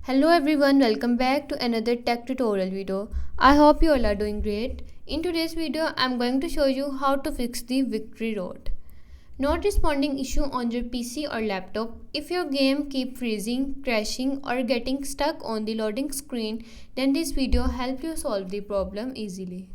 Hello everyone, welcome back to another tech tutorial video. I hope you all are doing great. In today's video, I'm going to show you how to fix the victory road. Not responding issue on your PC or laptop. If your game keep freezing, crashing or getting stuck on the loading screen, then this video help you solve the problem easily.